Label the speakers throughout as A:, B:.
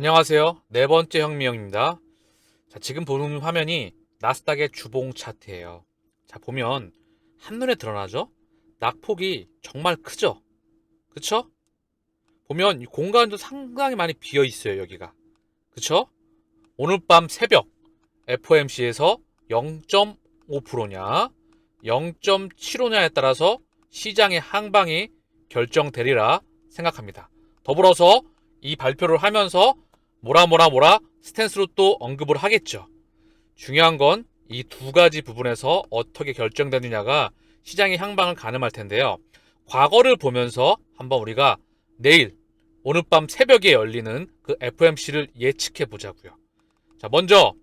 A: 안녕하세요. 네 번째 혁명입니다. 자, 지금 보는 화면이 나스닥의 주봉 차트예요. 자, 보면 한눈에 드러나죠? 낙폭이 정말 크죠? 그쵸? 보면 이 공간도 상당히 많이 비어 있어요, 여기가. 그쵸? 오늘 밤 새벽 FOMC에서 0.5%냐, 0.75냐에 따라서 시장의 항방이 결정되리라 생각합니다. 더불어서 이 발표를 하면서 뭐라 스탠스로 또 언급을 하겠죠. 중요한 건 이 두 가지 부분에서 어떻게 결정되느냐가 시장의 향방을 가늠할 텐데요. 과거를 보면서 한번 우리가 내일 오늘 밤 새벽에 열리는 그 FOMC를 예측해 보자고요. 자, 먼저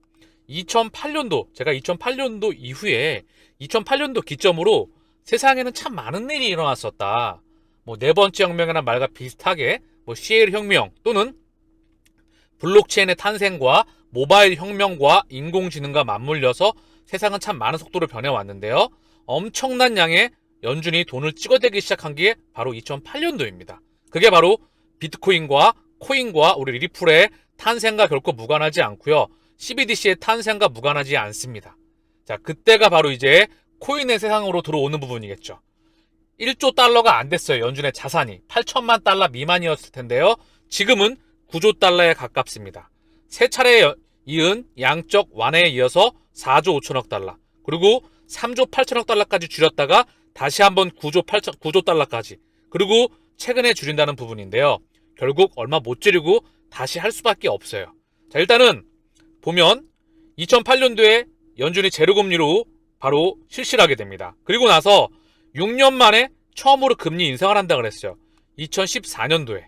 A: 2008년도, 제가 2008년도 이후에 2008년도 기점으로 세상에는 참 많은 일이 일어났었다. 뭐 네 번째 혁명이라는 말과 비슷하게 뭐 CL 혁명 또는 블록체인의 탄생과 모바일 혁명과 인공지능과 맞물려서 세상은 참 많은 속도로 변해왔는데요. 엄청난 양의 연준이 돈을 찍어대기 시작한 게 바로 2008년도입니다. 그게 바로 비트코인과 코인과 우리 리플의 탄생과 결코 무관하지 않고요. CBDC의 탄생과 무관하지 않습니다. 자, 그때가 바로 이제 코인의 세상으로 들어오는 부분이겠죠. 1조 달러가 안 됐어요. 연준의 자산이 8천만 달러 미만이었을 텐데요. 지금은 9조 달러에 가깝습니다. 세 차례에 이은 양적 완화에 이어서 4조 5천억 달러, 그리고 3조 8천억 달러까지 줄였다가 다시 한번 9조 달러까지, 그리고 최근에 줄인다는 부분인데요. 결국 얼마 못 줄이고 다시 할 수밖에 없어요. 자, 일단은 보면 2008년도에 연준이 제로금리로 바로 실시를 하게 됩니다. 그리고 나서 6년 만에 처음으로 금리 인상을 한다 그랬어요. 2014년도에.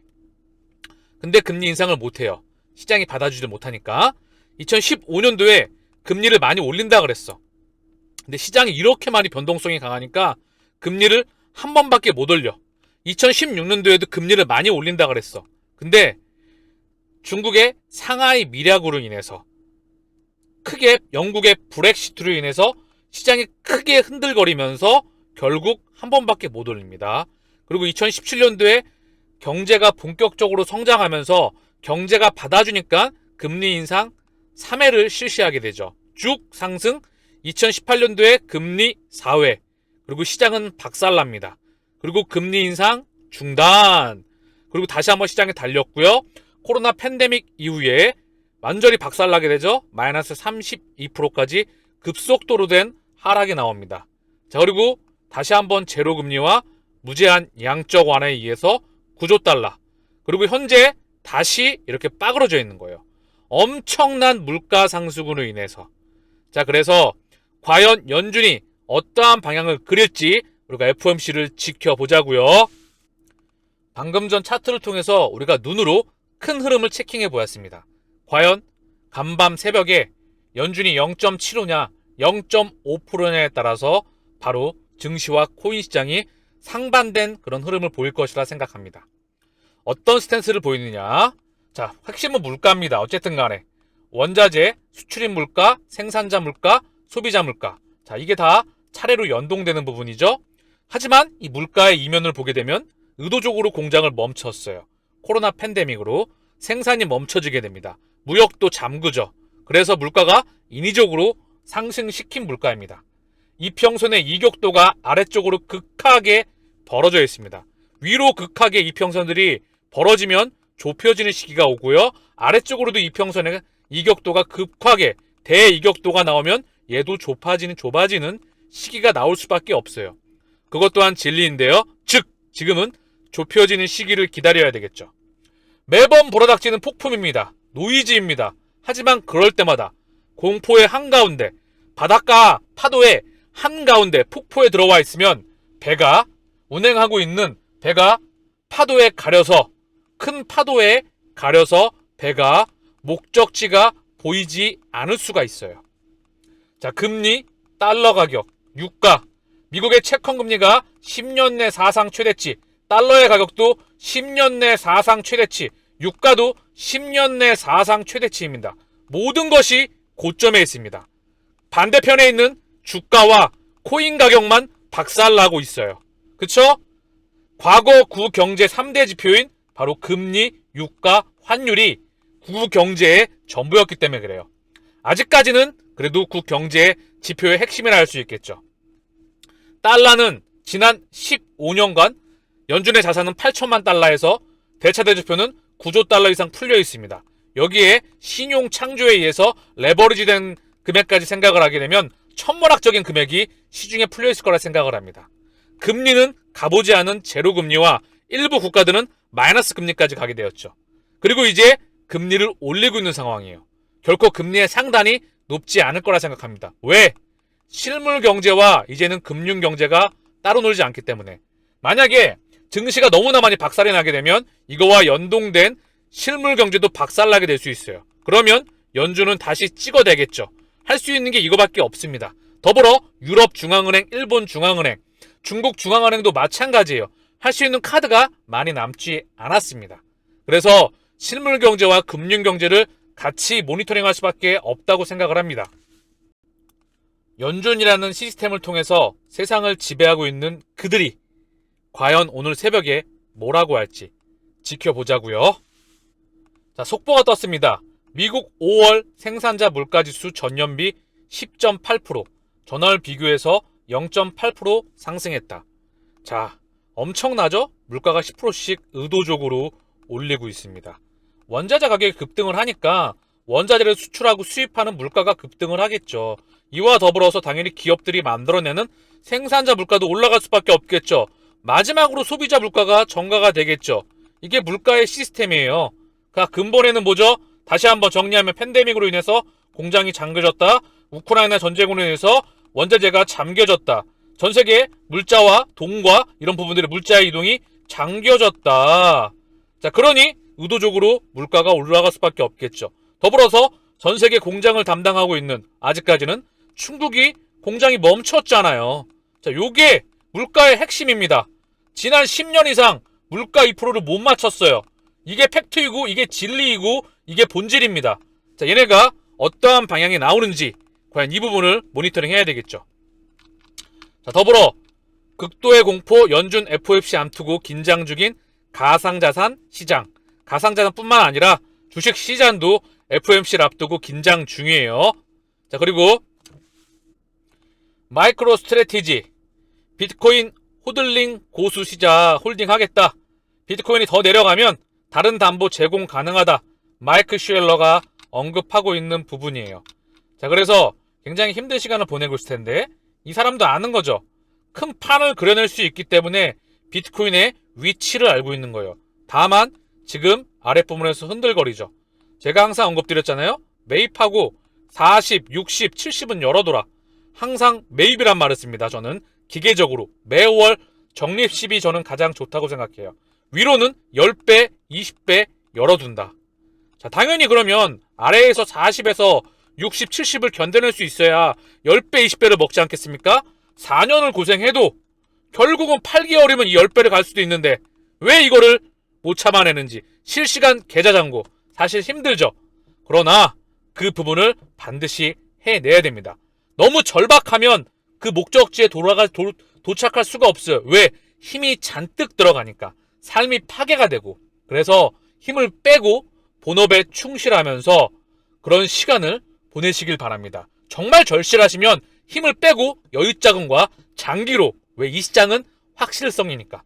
A: 근데 금리 인상을 못해요. 시장이 받아주지 못하니까. 2015년도에 금리를 많이 올린다 그랬어. 근데 시장이 이렇게 많이 변동성이 강하니까 금리를 한 번밖에 못 올려. 2016년도에도 금리를 많이 올린다 그랬어. 근데 중국의 상하이 미략으로 인해서, 크게 영국의 브렉시트로 인해서 시장이 크게 흔들거리면서 결국 한 번밖에 못 올립니다. 그리고 2017년도에 경제가 본격적으로 성장하면서 경제가 받아주니까 금리 인상 3회를 실시하게 되죠. 쭉 상승, 2018년도에 금리 4회, 그리고 시장은 박살납니다. 그리고 금리 인상 중단, 그리고 다시 한번 시장에 달렸고요. 코로나 팬데믹 이후에 완전히 박살나게 되죠. 마이너스 32%까지 급속도로 된 하락이 나옵니다. 자, 그리고 다시 한번 제로금리와 무제한 양적 완화에 의해서 9조 달러, 그리고 현재 다시 이렇게 빠그러져 있는 거예요. 엄청난 물가 상승으로 인해서. 자, 그래서 과연 연준이 어떠한 방향을 그릴지 우리가 FOMC를 지켜보자고요. 방금 전 차트를 통해서 우리가 눈으로 큰 흐름을 체킹해 보았습니다. 과연 간밤 새벽에 연준이 0.75냐 0.5%냐에 따라서 바로 증시와 코인 시장이 상반된 그런 흐름을 보일 것이라 생각합니다. 어떤 스탠스를 보이느냐? 자, 핵심은 물가입니다. 어쨌든 간에 원자재, 수출입 물가, 생산자 물가, 소비자 물가. 자, 이게 다 차례로 연동되는 부분이죠. 하지만 이 물가의 이면을 보게 되면 의도적으로 공장을 멈췄어요. 코로나 팬데믹으로 생산이 멈춰지게 됩니다. 무역도 잠그죠. 그래서 물가가 인위적으로 상승시킨 물가입니다. 이평선의 이격도가 아래쪽으로 극하게 벌어져 있습니다. 위로 극하게 이평선들이 벌어지면 좁혀지는 시기가 오고요. 아래쪽으로도 이평선의 이격도가 급하게 대이격도가 나오면 얘도 좁아지는 시기가 나올 수밖에 없어요. 그것 또한 진리인데요. 즉 지금은 좁혀지는 시기를 기다려야 되겠죠. 매번 불어닥치는 폭풍입니다. 노이즈입니다. 하지만 그럴 때마다 공포의 한가운데, 바닷가 파도의 한가운데 폭포에 들어와 있으면 배가, 운행하고 있는 배가 파도에 가려서, 큰 파도에 가려서 배가 목적지가 보이지 않을 수가 있어요. 자, 금리, 달러 가격, 유가, 미국의 채권금리가 10년 내 사상 최대치, 달러의 가격도 10년 내 사상 최대치, 유가도 10년 내 사상 최대치입니다. 모든 것이 고점에 있습니다. 반대편에 있는 주가와 코인 가격만 박살나고 있어요. 그쵸? 과거 구경제 3대 지표인 바로 금리, 유가, 환율이 국경제의 전부였기 때문에 그래요. 아직까지는 그래도 국경제의 지표의 핵심이라 할 수 있겠죠. 달러는 지난 15년간 연준의 자산은 8천만 달러에서 대차대조표는 9조 달러 이상 풀려 있습니다. 여기에 신용 창조에 의해서 레버리지된 금액까지 생각을 하게 되면 천문학적인 금액이 시중에 풀려 있을 거라 생각을 합니다. 금리는 가보지 않은 제로금리와 일부 국가들은 마이너스 금리까지 가게 되었죠. 그리고 이제 금리를 올리고 있는 상황이에요. 결코 금리의 상단이 높지 않을 거라 생각합니다. 왜? 실물 경제와 이제는 금융 경제가 따로 놀지 않기 때문에. 만약에 증시가 너무나 많이 박살이 나게 되면 이거와 연동된 실물 경제도 박살나게 될 수 있어요. 그러면 연준은 다시 찍어대겠죠. 할 수 있는 게 이거밖에 없습니다. 더불어 유럽 중앙은행, 일본 중앙은행, 중국 중앙은행도 마찬가지예요. 할 수 있는 카드가 많이 남지 않았습니다. 그래서 실물 경제와 금융 경제를 같이 모니터링할 수밖에 없다고 생각을 합니다. 연준이라는 시스템을 통해서 세상을 지배하고 있는 그들이 과연 오늘 새벽에 뭐라고 할지 지켜보자고요. 자, 속보가 떴습니다. 미국 5월 생산자 물가지수 전년비 10.8%, 전월 비교해서 0.8% 상승했다. 자, 엄청나죠? 물가가 10%씩 의도적으로 올리고 있습니다. 원자재 가격이 급등을 하니까 원자재를 수출하고 수입하는 물가가 급등을 하겠죠. 이와 더불어서 당연히 기업들이 만들어내는 생산자 물가도 올라갈 수밖에 없겠죠. 마지막으로 소비자 물가가 전가가 되겠죠. 이게 물가의 시스템이에요. 그러니까 근본에는 뭐죠? 다시 한번 정리하면 팬데믹으로 인해서 공장이 잠겨졌다. 우크라이나 전쟁으로 인해서 원자재가 잠겨졌다. 전 세계 물자와 돈과 이런 부분들의 물자의 이동이 잠겨졌다. 자, 그러니 의도적으로 물가가 올라갈 수밖에 없겠죠. 더불어서 전 세계 공장을 담당하고 있는 아직까지는 중국이 공장이 멈췄잖아요. 자, 요게 물가의 핵심입니다. 지난 10년 이상 물가 2%를 못 맞췄어요. 이게 팩트이고 이게 진리이고 이게 본질입니다. 자, 얘네가 어떠한 방향이 나오는지 과연 이 부분을 모니터링 해야 되겠죠. 자, 더불어 극도의 공포 연준 FOMC 암투고 긴장 중인 가상자산 시장. 가상자산뿐만 아니라 주식 시장도 FOMC를 앞두고 긴장 중이에요. 자, 그리고 마이크로 스트래티지. 비트코인 호들링 고수 시작 홀딩 하겠다. 비트코인이 더 내려가면 다른 담보 제공 가능하다. 마이크 슈엘러가 언급하고 있는 부분이에요. 자, 그래서 굉장히 힘든 시간을 보내고 있을 텐데 이 사람도 아는 거죠. 큰 판을 그려낼 수 있기 때문에 비트코인의 위치를 알고 있는 거예요. 다만 지금 아랫부분에서 흔들거리죠. 제가 항상 언급드렸잖아요. 매입하고 40, 60, 70은 열어둬라. 항상 매입이란 말을 씁니다. 저는 기계적으로 매월 적립 10이 저는 가장 좋다고 생각해요. 위로는 10배, 20배 열어둔다. 자, 당연히 그러면 아래에서 40에서 60, 70을 견뎌낼 수 있어야 10배, 20배를 먹지 않겠습니까? 4년을 고생해도 결국은 8개월이면 이 10배를 갈 수도 있는데 왜 이거를 못 참아내는지. 실시간 계좌 잔고 사실 힘들죠. 그러나 그 부분을 반드시 해내야 됩니다. 너무 절박하면 그 목적지에 도착할 수가 없어요. 왜? 힘이 잔뜩 들어가니까. 삶이 파괴가 되고. 그래서 힘을 빼고 본업에 충실하면서 그런 시간을 보내시길 바랍니다. 정말 절실하시면 힘을 빼고 여유자금과 장기로. 왜? 이 시장은 확실성이니까.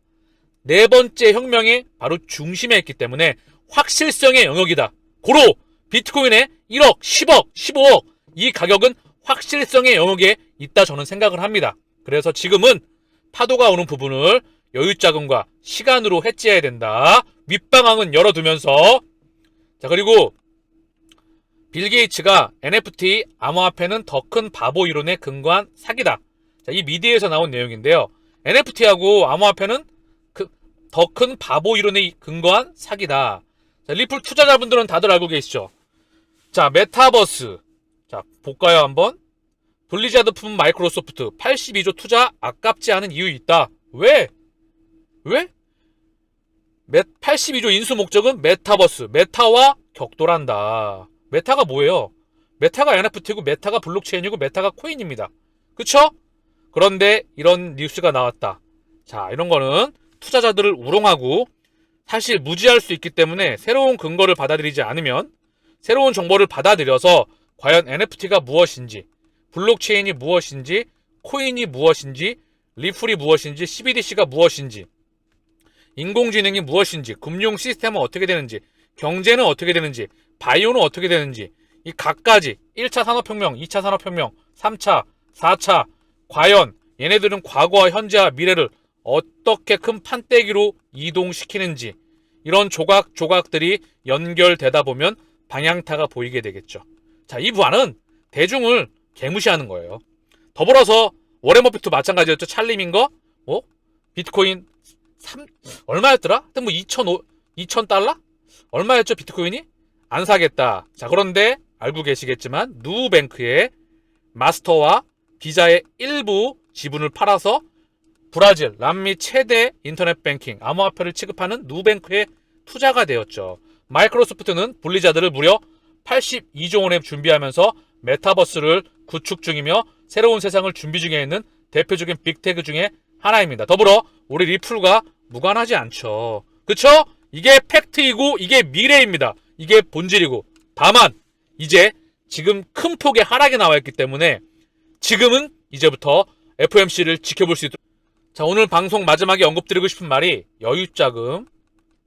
A: 네 번째 혁명의 바로 중심에 있기 때문에 확실성의 영역이다. 고로 비트코인의 1억, 10억, 15억 이 가격은 확실성의 영역에 있다 저는 생각을 합니다. 그래서 지금은 파도가 오는 부분을 여유자금과 시간으로 해지해야 된다. 윗방향은 열어두면서. 자, 그리고 빌 게이츠가 NFT 암호화폐는 더 큰 바보 이론에 근거한 사기다. 자, 이 미디어에서 나온 내용인데요. NFT하고 암호화폐는 더 큰 바보 이론에 근거한 사기다. 자, 리플 투자자분들은 다들 알고 계시죠? 자, 메타버스. 자, 볼까요, 한번? 블리자드 품 마이크로소프트 82조 투자 아깝지 않은 이유 있다. 왜? 82조 인수 목적은 메타버스, 메타와 격돌한다. 메타가 뭐예요? 메타가 NFT고 메타가 블록체인이고 메타가 코인입니다. 그쵸? 그런데 이런 뉴스가 나왔다. 자, 이런 거는 투자자들을 우롱하고 사실 무지할 수 있기 때문에 새로운 근거를 받아들이지 않으면 새로운 정보를 받아들여서 과연 NFT가 무엇인지, 블록체인이 무엇인지, 코인이 무엇인지, 리플이 무엇인지, CBDC가 무엇인지, 인공지능이 무엇인지, 금융 시스템은 어떻게 되는지, 경제는 어떻게 되는지, 바이오는 어떻게 되는지, 이 각가지 1차 산업혁명, 2차 산업혁명, 3차, 4차 과연 얘네들은 과거와 현재와 미래를 어떻게 큰 판때기로 이동시키는지, 이런 조각조각들이 연결되다 보면 방향타가 보이게 되겠죠. 자, 이 부분은 대중을 개무시하는 거예요. 더불어서 워렌 버핏도 마찬가지였죠. 찰리민거 비트코인 얼마였더라? 하여튼 뭐 2,000달러? 얼마였죠 비트코인이? 안 사겠다. 자, 그런데 알고 계시겠지만 누뱅크의 마스터와 비자의 일부 지분을 팔아서 브라질 남미 최대 인터넷 뱅킹 암호화폐를 취급하는 누뱅크에 투자가 되었죠. 마이크로소프트는 분리자들을 무려 82조 원에 준비하면서 메타버스를 구축 중이며 새로운 세상을 준비 중에 있는 대표적인 빅테크 중에 하나입니다. 더불어 우리 리플과 무관하지 않죠. 그쵸? 이게 팩트이고 이게 미래입니다. 이게 본질이고. 다만 이제 지금 큰 폭의 하락이 나와 있기 때문에 지금은 이제부터 FOMC를 지켜볼 수 있도록. 자, 오늘 방송 마지막에 언급드리고 싶은 말이 여유자금,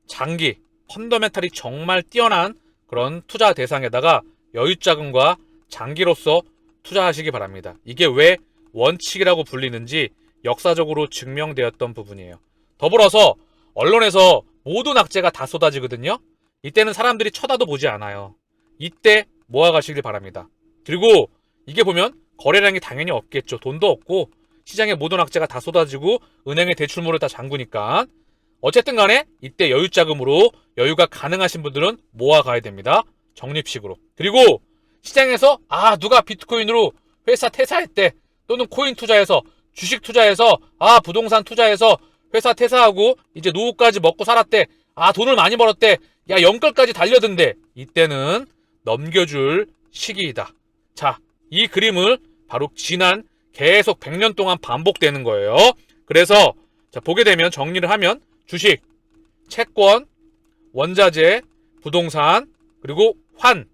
A: 장기, 펀더멘탈이 정말 뛰어난 그런 투자 대상에다가 여유자금과 장기로서 투자하시기 바랍니다. 이게 왜 원칙이라고 불리는지 역사적으로 증명되었던 부분이에요. 더불어서 언론에서 모든 악재가 다 쏟아지거든요. 이때는 사람들이 쳐다도 보지 않아요. 이때 모아가시길 바랍니다. 그리고 이게 보면 거래량이 당연히 없겠죠. 돈도 없고 시장에 모든 악재가 다 쏟아지고 은행의 대출문을 다 잠그니까 어쨌든 간에 이때 여유자금으로 여유가 가능하신 분들은 모아가야 됩니다. 적립식으로. 그리고 시장에서 누가 비트코인으로 회사 퇴사했대, 또는 코인 투자해서, 주식 투자해서, 부동산 투자해서 회사 퇴사하고 이제 노후까지 먹고 살았대, 돈을 많이 벌었대, 야 연끌까지 달려든대. 이때는 넘겨줄 시기이다. 자, 이 그림을 바로 지난 계속 100년 동안 반복되는 거예요. 그래서 자, 보게 되면 정리를 하면 주식, 채권, 원자재, 부동산, 그리고 환,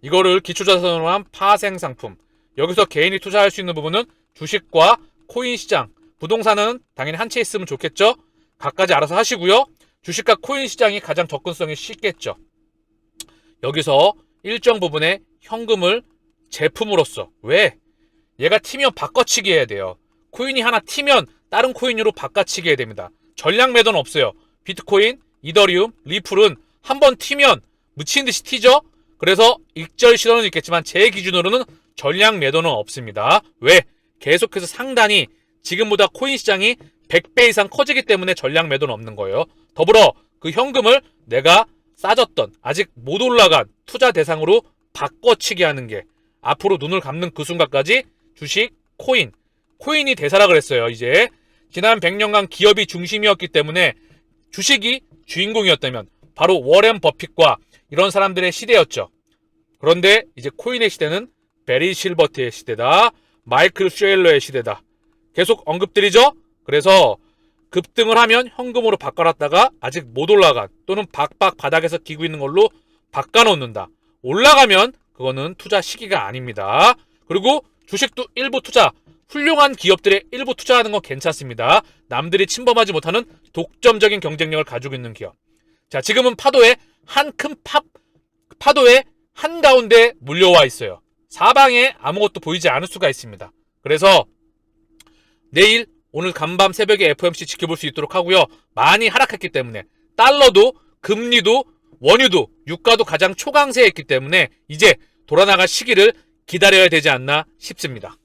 A: 이거를 기초자산으로 한 파생상품. 여기서 개인이 투자할 수 있는 부분은 주식과 코인 시장, 부동산은 당연히 한 채 있으면 좋겠죠. 각가지 알아서 하시고요. 주식과 코인 시장이 가장 접근성이 쉽겠죠. 여기서 일정 부분의 현금을 제품으로서, 왜? 얘가 튀면 바꿔치기 해야 돼요. 코인이 하나 튀면 다른 코인으로 바꿔치기 해야 됩니다. 전량 매도는 없어요. 비트코인, 이더리움, 리플은 한번 튀면 묻힌 듯이 튀죠. 그래서 익절 시도는 있겠지만 제 기준으로는 전량 매도는 없습니다. 왜? 계속해서 상단이 지금보다 코인 시장이 100배 이상 커지기 때문에 전량 매도는 없는 거예요. 더불어 그 현금을 내가 싸졌던, 아직 못 올라간 투자 대상으로 바꿔치기 하는 게, 앞으로 눈을 감는 그 순간까지 주식, 코인이 대사락을 했어요. 이제 지난 100년간 기업이 중심이었기 때문에 주식이 주인공이었다면 바로 워렌 버핏과 이런 사람들의 시대였죠. 그런데 이제 코인의 시대는 베리 실버트의 시대다, 마이클 쉐일러의 시대다. 계속 언급드리죠. 그래서 급등을 하면 현금으로 바꿔놨다가 아직 못 올라간, 또는 박박 바닥에서 기고 있는 걸로 바꿔놓는다. 올라가면 그거는 투자 시기가 아닙니다. 그리고 주식도 일부 투자, 훌륭한 기업들의 일부 투자하는 건 괜찮습니다. 남들이 침범하지 못하는 독점적인 경쟁력을 가지고 있는 기업. 자, 지금은 파도의 파도의 한가운데 물려와 있어요. 사방에 아무것도 보이지 않을 수가 있습니다. 그래서 오늘 간밤 새벽에 FOMC 지켜볼 수 있도록 하고요. 많이 하락했기 때문에 달러도, 금리도, 원유도, 유가도 가장 초강세했기 때문에 이제 돌아나갈 시기를 기다려야 되지 않나 싶습니다.